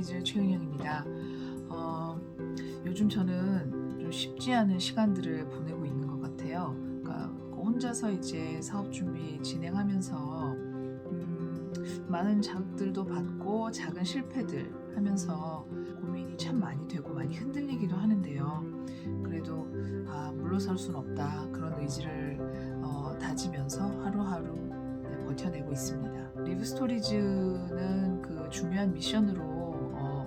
시리즈 최은영입니다. 요즘 저는 좀 쉽지 않은 시간들을 보내고 있는 것 같아요. 그러니까 혼자서 이제 사업 준비 진행하면서 많은 자극들도 받고 작은 실패들 하면서 고민이 참 많이 되고 많이 흔들리기도 하는데요. 그래도 물러설 순 없다 그런 의지를 다지면서 하루하루 버텨내고 있습니다. 리브 스토리즈는 그 중요한 미션으로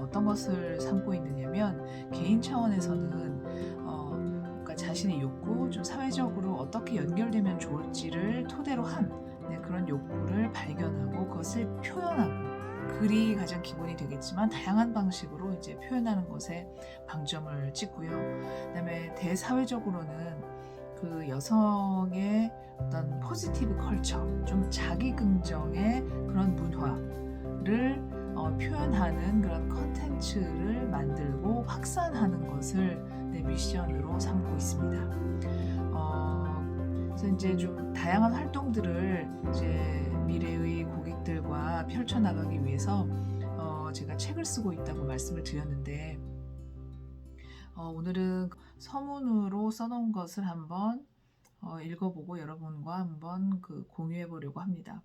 어떤 것을 삼고 있느냐면 개인 차원에서는 그러니까 자신의 욕구, 좀 사회적으로 어떻게 연결되면 좋을지를 토대로 한 그런 욕구를 발견하고 그것을 표현하고, 글이 가장 기본이 되겠지만 다양한 방식으로 이제 표현하는 것에 방점을 찍고요. 그다음에 대사회적으로는 그 여성의 어떤 포지티브 컬처, 좀 자기 긍정의 그런 문화를 표현하는 그런 컨텐츠를 만들고 확산하는 것을 내 미션으로 삼고 있습니다. 그래서 이제 좀 다양한 활동들을 이제 미래의 고객들과 펼쳐나가기 위해서 제가 책을 쓰고 있다고 말씀을 드렸는데, 오늘은 서문으로 써놓은 것을 한번 읽어보고 여러분과 한번 공유해 보려고 합니다.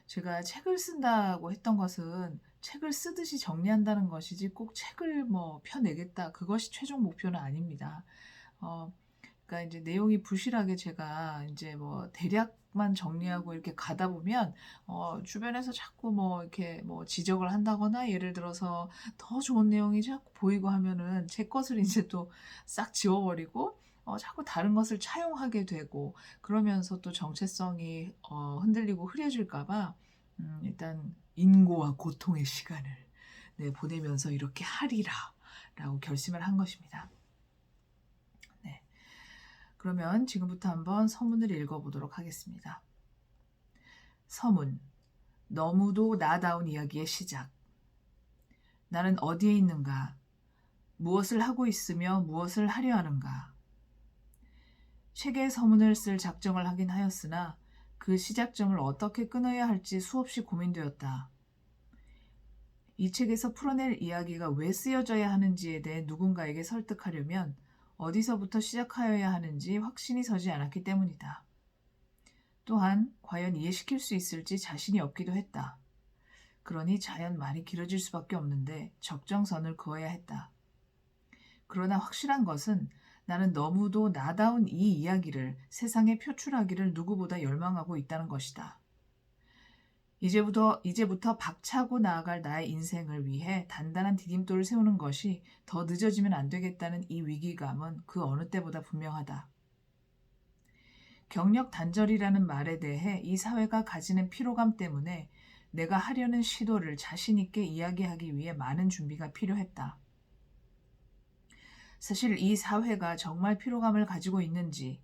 제가 책을 쓴다고 했던 것은 책을 쓰듯이 정리한다는 것이지 꼭 책을 펴내겠다, 그것이 최종 목표는 아닙니다. 그러니까 이제 내용이 부실하게 제가 이제 대략만 정리하고 이렇게 가다 보면 주변에서 자꾸 이렇게 지적을 한다거나, 예를 들어서 더 좋은 내용이 자꾸 보이고 하면은 제 것을 이제 또 싹 지워버리고 자꾸 다른 것을 차용하게 되고, 그러면서 또 정체성이 흔들리고 흐려질까봐 일단 인고와 고통의 시간을 보내면서 이렇게 하리라라고 결심을 한 것입니다. 그러면 지금부터 한번 서문을 읽어보도록 하겠습니다. 서문. 너무도 나다운 이야기의 시작. 나는 어디에 있는가? 무엇을 하고 있으며 무엇을 하려 하는가? 책에 서문을 쓸 작정을 하긴 하였으나 그 시작점을 어떻게 끊어야 할지 수없이 고민되었다. 이 책에서 풀어낼 이야기가 왜 쓰여져야 하는지에 대해 누군가에게 설득하려면 어디서부터 시작하여야 하는지 확신이 서지 않았기 때문이다. 또한 과연 이해시킬 수 있을지 자신이 없기도 했다. 그러니 자연 말이 길어질 수밖에 없는데 적정선을 그어야 했다. 그러나 확실한 것은 나는 너무도 나다운 이 이야기를 세상에 표출하기를 누구보다 열망하고 있다는 것이다. 이제부터 박차고 나아갈 나의 인생을 위해 단단한 디딤돌을 세우는 것이 더 늦어지면 안 되겠다는 이 위기감은 그 어느 때보다 분명하다. 경력 단절이라는 말에 대해 이 사회가 가지는 피로감 때문에 내가 하려는 시도를 자신 있게 이야기하기 위해 많은 준비가 필요했다. 사실 이 사회가 정말 피로감을 가지고 있는지,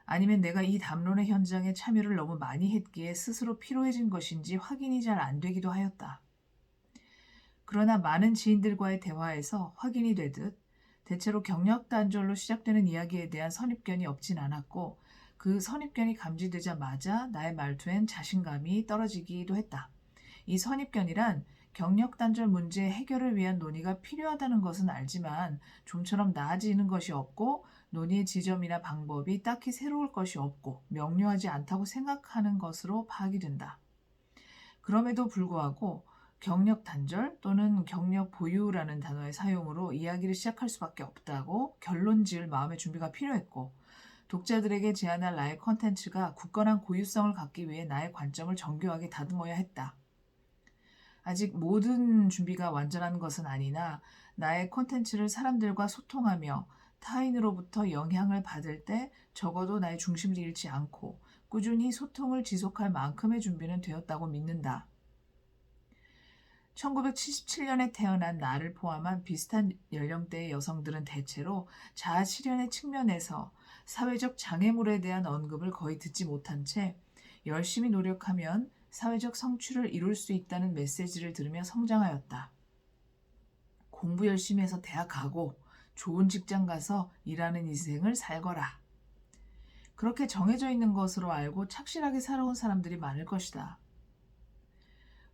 아니면 내가 이 담론의 현장에 참여를 너무 많이 했기에 스스로 피로해진 것인지 확인이 잘 안 되기도 하였다. 그러나 많은 지인들과의 대화에서 확인이 되듯 대체로 경력 단절로 시작되는 이야기에 대한 선입견이 없진 않았고, 그 선입견이 감지되자마자 나의 말투엔 자신감이 떨어지기도 했다. 이 선입견이란 경력 단절 문제 해결을 위한 논의가 필요하다는 것은 알지만 좀처럼 나아지는 것이 없고, 논의의 지점이나 방법이 딱히 새로울 것이 없고 명료하지 않다고 생각하는 것으로 파악이 된다. 그럼에도 불구하고 경력 단절 또는 경력 보유라는 단어의 사용으로 이야기를 시작할 수밖에 없다고 결론 지을 마음의 준비가 필요했고, 독자들에게 제안할 나의 컨텐츠가 굳건한 고유성을 갖기 위해 나의 관점을 정교하게 다듬어야 했다. 아직 모든 준비가 완전한 것은 아니나 나의 콘텐츠를 사람들과 소통하며 타인으로부터 영향을 받을 때 적어도 나의 중심을 잃지 않고 꾸준히 소통을 지속할 만큼의 준비는 되었다고 믿는다. 1977년에 태어난 나를 포함한 비슷한 연령대의 여성들은 대체로 자아 실현의 측면에서 사회적 장애물에 대한 언급을 거의 듣지 못한 채 열심히 노력하면 사회적 성취를 이룰 수 있다는 메시지를 들으며 성장하였다. 공부 열심히 해서 대학 가고 좋은 직장 가서 일하는 인생을 살거라. 그렇게 정해져 있는 것으로 알고 착실하게 살아온 사람들이 많을 것이다.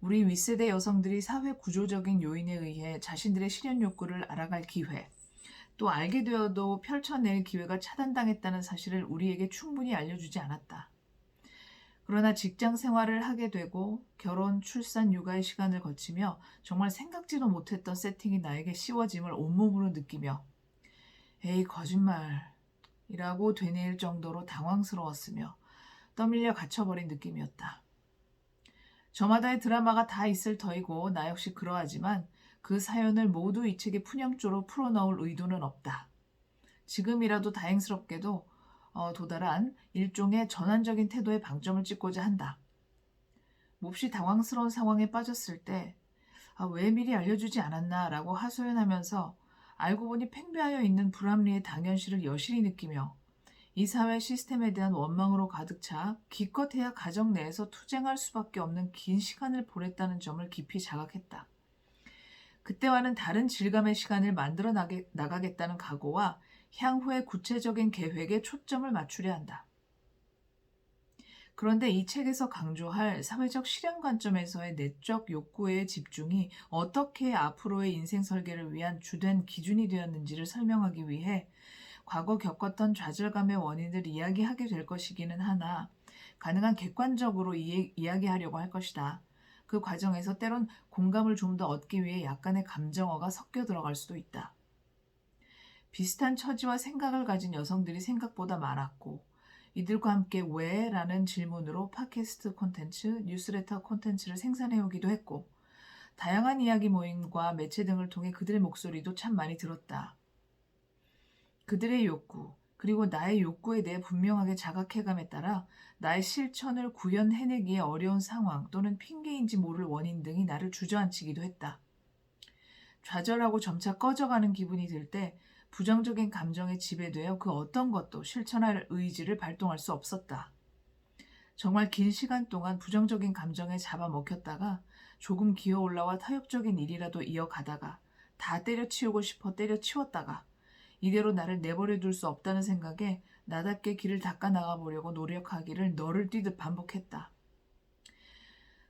우리 윗세대 여성들이 사회 구조적인 요인에 의해 자신들의 실현 욕구를 알아갈 기회, 또 알게 되어도 펼쳐낼 기회가 차단당했다는 사실을 우리에게 충분히 알려주지 않았다. 그러나 직장 생활을 하게 되고 결혼, 출산, 육아의 시간을 거치며 정말 생각지도 못했던 세팅이 나에게 씌워짐을 온몸으로 느끼며 에이 거짓말이라고 되뇌일 정도로 당황스러웠으며 떠밀려 갇혀버린 느낌이었다. 저마다의 드라마가 다 있을 터이고 나 역시 그러하지만 그 사연을 모두 이 책의 푸념조로 풀어넣을 의도는 없다. 지금이라도 다행스럽게도 도달한 일종의 전환적인 태도의 방점을 찍고자 한다. 몹시 당황스러운 상황에 빠졌을 때 왜 미리 알려주지 않았나 라고 하소연하면서 알고 보니 팽배하여 있는 불합리의 당연시를 여실히 느끼며 이 사회 시스템에 대한 원망으로 가득 차 기껏해야 가정 내에서 투쟁할 수밖에 없는 긴 시간을 보냈다는 점을 깊이 자각했다. 그때와는 다른 질감의 시간을 만들어 나가겠다는 각오와 향후의 구체적인 계획에 초점을 맞추려 한다. 그런데 이 책에서 강조할 사회적 실현 관점에서의 내적 욕구의 집중이 어떻게 앞으로의 인생 설계를 위한 주된 기준이 되었는지를 설명하기 위해 과거 겪었던 좌절감의 원인을 이야기하게 될 것이기는 하나 가능한 객관적으로 이야기하려고 할 것이다. 그 과정에서 때론 공감을 좀 더 얻기 위해 약간의 감정어가 섞여 들어갈 수도 있다. 비슷한 처지와 생각을 가진 여성들이 생각보다 많았고 이들과 함께 왜? 라는 질문으로 팟캐스트 콘텐츠, 뉴스레터 콘텐츠를 생산해오기도 했고 다양한 이야기 모임과 매체 등을 통해 그들의 목소리도 참 많이 들었다. 그들의 욕구, 그리고 나의 욕구에 대해 분명하게 자각해감에 따라 나의 실천을 구현해내기에 어려운 상황 또는 핑계인지 모를 원인 등이 나를 주저앉히기도 했다. 좌절하고 점차 꺼져가는 기분이 들 때 부정적인 감정에 지배되어 그 어떤 것도 실천할 의지를 발동할 수 없었다. 정말 긴 시간 동안 부정적인 감정에 잡아먹혔다가 조금 기어올라와 타협적인 일이라도 이어가다가 다 때려치우고 싶어 때려치웠다가 이대로 나를 내버려 둘 수 없다는 생각에 나답게 길을 닦아 나가보려고 노력하기를 너를 뛰듯 반복했다.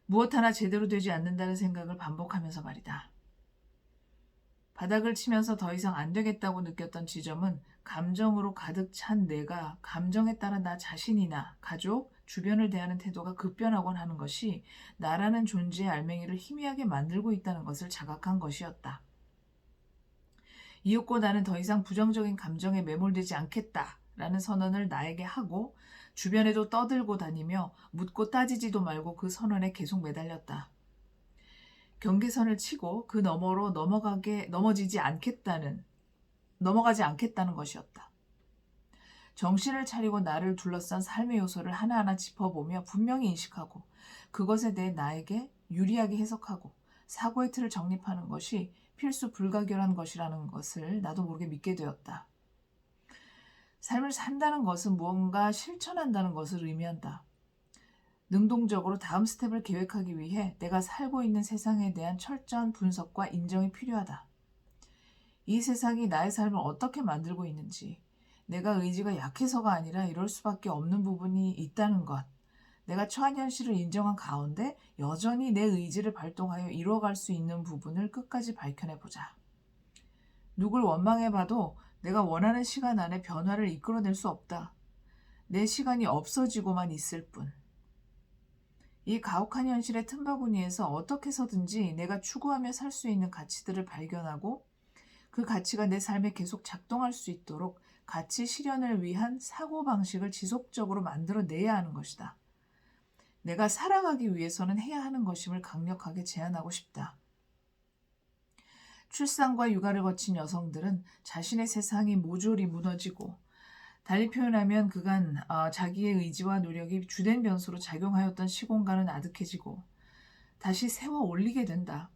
무엇 하나 제대로 되지 않는다는 생각을 반복하면서 말이다. 바닥을 치면서 더 이상 안 되겠다고 느꼈던 지점은 감정으로 가득 찬 내가 감정에 따라 나 자신이나 가족, 주변을 대하는 태도가 급변하곤 하는 것이 나라는 존재의 알맹이를 희미하게 만들고 있다는 것을 자각한 것이었다. 이윽고 나는 더 이상 부정적인 감정에 매몰되지 않겠다라는 선언을 나에게 하고 주변에도 떠들고 다니며 묻고 따지지도 말고 그 선언에 계속 매달렸다. 경계선을 치고 그 너머로 넘어가지 않겠다는 것이었다. 정신을 차리고 나를 둘러싼 삶의 요소를 하나하나 짚어보며 분명히 인식하고 그것에 대해 나에게 유리하게 해석하고 사고의 틀을 정립하는 것이 필수 불가결한 것이라는 것을 나도 모르게 믿게 되었다. 삶을 산다는 것은 무언가 실천한다는 것을 의미한다. 능동적으로 다음 스텝을 계획하기 위해 내가 살고 있는 세상에 대한 철저한 분석과 인정이 필요하다. 이 세상이 나의 삶을 어떻게 만들고 있는지, 내가 의지가 약해서가 아니라 이럴 수밖에 없는 부분이 있다는 것, 내가 처한 현실을 인정한 가운데 여전히 내 의지를 발동하여 이루어갈 수 있는 부분을 끝까지 밝혀내보자. 누굴 원망해봐도 내가 원하는 시간 안에 변화를 이끌어낼 수 없다. 내 시간이 없어지고만 있을 뿐. 이 가혹한 현실의 틈바구니에서 어떻게 해서든지 내가 추구하며 살 수 있는 가치들을 발견하고 그 가치가 내 삶에 계속 작동할 수 있도록 가치 실현을 위한 사고방식을 지속적으로 만들어내야 하는 것이다. 내가 살아가기 위해서는 해야 하는 것임을 강력하게 제안하고 싶다. 출산과 육아를 거친 여성들은 자신의 세상이 모조리 무너지고 달리 표현하면 그간 자기의 의지와 노력이 주된 변수로 작용하였던 시공간은 아득해지고 다시 세워 올리게 된다.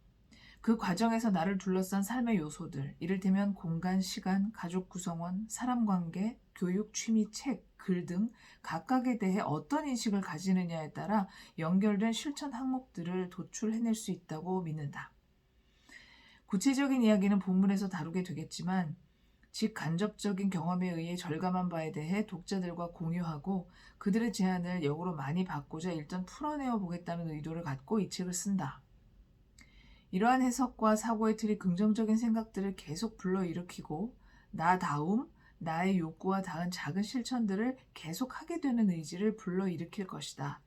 그 과정에서 나를 둘러싼 삶의 요소들, 이를테면 공간, 시간, 가족 구성원, 사람관계, 교육, 취미, 책, 글 등 각각에 대해 어떤 인식을 가지느냐에 따라 연결된 실천 항목들을 도출해낼 수 있다고 믿는다. 구체적인 이야기는 본문에서 다루게 되겠지만 직간접적인 경험에 의해 절감한 바에 대해 독자들과 공유하고 그들의 제안을 역으로 많이 받고자 일단 풀어내어 보겠다는 의도를 갖고 이 책을 쓴다. 이러한 해석과 사고의 틀이 긍정적인 생각들을 계속 불러일으키고 나다움, 나의 욕구와 닿은 작은 실천들을 계속하게 되는 의지를 불러일으킬 것이다.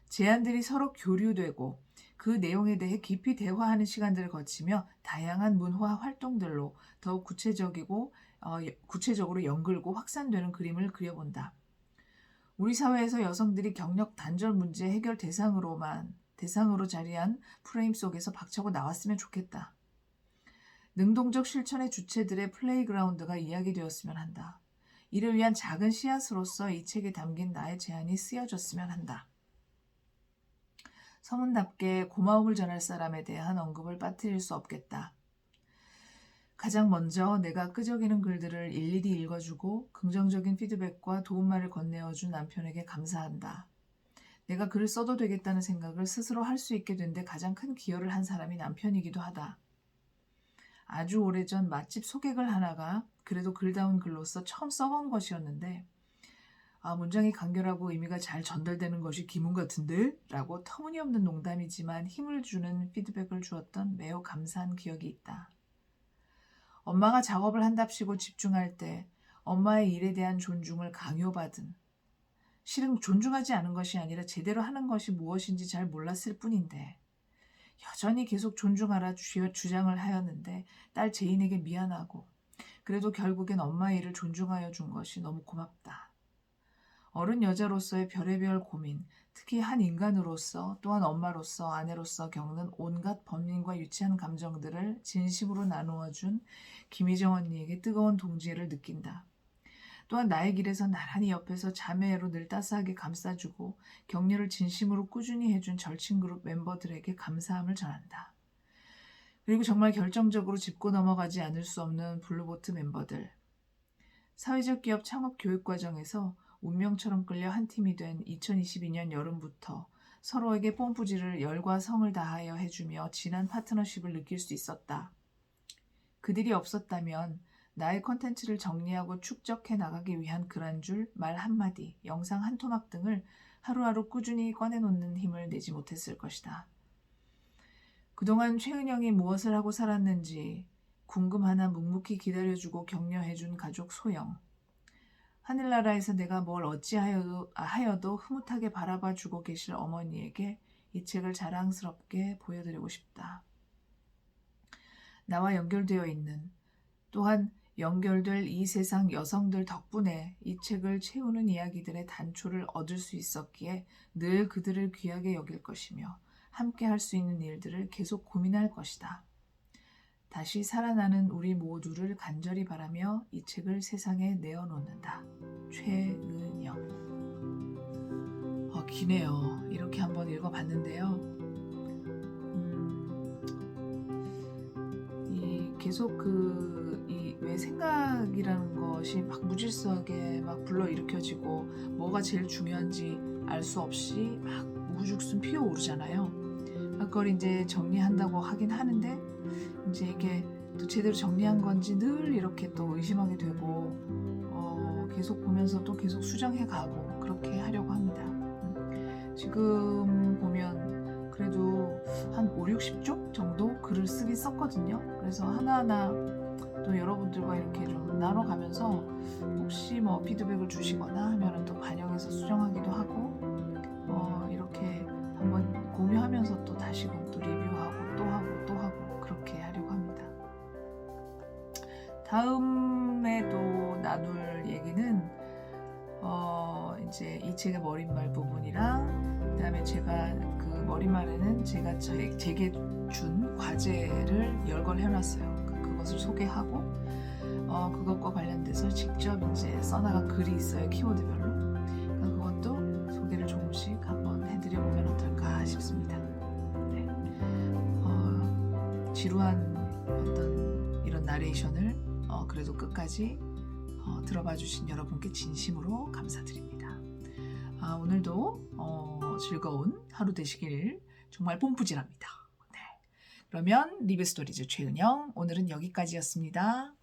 제안들이 서로 교류되고 그 내용에 대해 깊이 대화하는 시간들을 거치며 다양한 문화 활동들로 더욱 구체적으로 연결고 확산되는 그림을 그려본다. 우리 사회에서 여성들이 경력 단절 문제 해결 대상으로 자리한 프레임 속에서 박차고 나왔으면 좋겠다. 능동적 실천의 주체들의 플레이그라운드가 이야기되었으면 한다. 이를 위한 작은 씨앗으로서 이 책에 담긴 나의 제안이 쓰여졌으면 한다. 서문답게 고마움을 전할 사람에 대한 언급을 빠뜨릴 수 없겠다. 가장 먼저 내가 끄적이는 글들을 일일이 읽어주고 긍정적인 피드백과 도움말을 건네어준 남편에게 감사한다. 내가 글을 써도 되겠다는 생각을 스스로 할 수 있게 된 데 가장 큰 기여를 한 사람이 남편이기도 하다. 아주 오래전 맛집 소개글 하나가 그래도 글다운 글로서 처음 써본 것이었는데 문장이 간결하고 의미가 잘 전달되는 것이 기문 같은데? 라고 터무니없는 농담이지만 힘을 주는 피드백을 주었던 매우 감사한 기억이 있다. 엄마가 작업을 한답시고 집중할 때 엄마의 일에 대한 존중을 강요받은, 실은 존중하지 않은 것이 아니라 제대로 하는 것이 무엇인지 잘 몰랐을 뿐인데 여전히 계속 존중하라 주장을 하였는데 딸 제인에게 미안하고 그래도 결국엔 엄마의 일을 존중하여 준 것이 너무 고맙다. 어른 여자로서의 별의별 고민, 특히 한 인간으로서 또한 엄마로서 아내로서 겪는 온갖 번민과 유치한 감정들을 진심으로 나누어준 김희정 언니에게 뜨거운 동지애를 느낀다. 또한 나의 길에서 나란히 옆에서 자매로 늘 따스하게 감싸주고 격려를 진심으로 꾸준히 해준 절친그룹 멤버들에게 감사함을 전한다. 그리고 정말 결정적으로 짚고 넘어가지 않을 수 없는 블루보트 멤버들. 사회적 기업 창업 교육 과정에서 운명처럼 끌려 한 팀이 된 2022년 여름부터 서로에게 뽐뿌지를 열과 성을 다하여 해주며 진한 파트너십을 느낄 수 있었다. 그들이 없었다면 나의 콘텐츠를 정리하고 축적해 나가기 위한 글 한 줄, 말 한마디, 영상 한 토막 등을 하루하루 꾸준히 꺼내놓는 힘을 내지 못했을 것이다. 그동안 최은영이 무엇을 하고 살았는지 궁금하나 묵묵히 기다려주고 격려해준 가족 소영. 하늘나라에서 내가 뭘 어찌하여도 흐뭇하게 바라봐주고 계실 어머니에게 이 책을 자랑스럽게 보여드리고 싶다. 나와 연결되어 있는 또한 연결될 이 세상 여성들 덕분에 이 책을 채우는 이야기들의 단초를 얻을 수 있었기에 늘 그들을 귀하게 여길 것이며 함께 할 수 있는 일들을 계속 고민할 것이다. 다시 살아나는 우리 모두를 간절히 바라며 이 책을 세상에 내어놓는다. 최은영. 기네요. 이렇게 한번 읽어봤는데요. 계속 왜 생각이라는 것이 막 무질서하게 막 불러일으켜지고 뭐가 제일 중요한지 알 수 없이 막 우후죽순 피어오르잖아요. 그걸 이제 정리한다고 하긴 하는데 이제 이게 또 제대로 정리한 건지 늘 이렇게 또 의심하게 되고 계속 보면서 또 계속 수정해 가고 그렇게 하려고 합니다. 지금 보면 그래도 한 5, 60쪽 정도 글을 쓰긴 썼거든요. 그래서 하나하나 또 여러분들과 이렇게 좀 나눠가면서 혹시 뭐 피드백을 주시거나 하면 또 반영해서 수정하기도 하고 이렇게 한번 공유하면서 또 다시금 또 리뷰하고 또 하고 그렇게 하려고 합니다. 다음에도 나눌 얘기는 이제 이 책의 머릿말 부분이랑 그다음에 제가 그 머릿말에는 제가 제게 준 과제를 열거해놨어요. 그것을 소개하고 그것과 관련돼서 직접 이제 써나간 글이 있어요. 키워드별로. 그것도 소개를 조금씩 한번 해드려보면 어떨까 싶습니다. 네. 지루한 어떤 이런 나레이션을 그래도 끝까지 들어봐 주신 여러분께 진심으로 감사드립니다. 오늘도 즐거운 하루 되시길 정말 뽐뿌질합니다. 네. 그러면 리뷰스토리즈 최은영 오늘은 여기까지였습니다.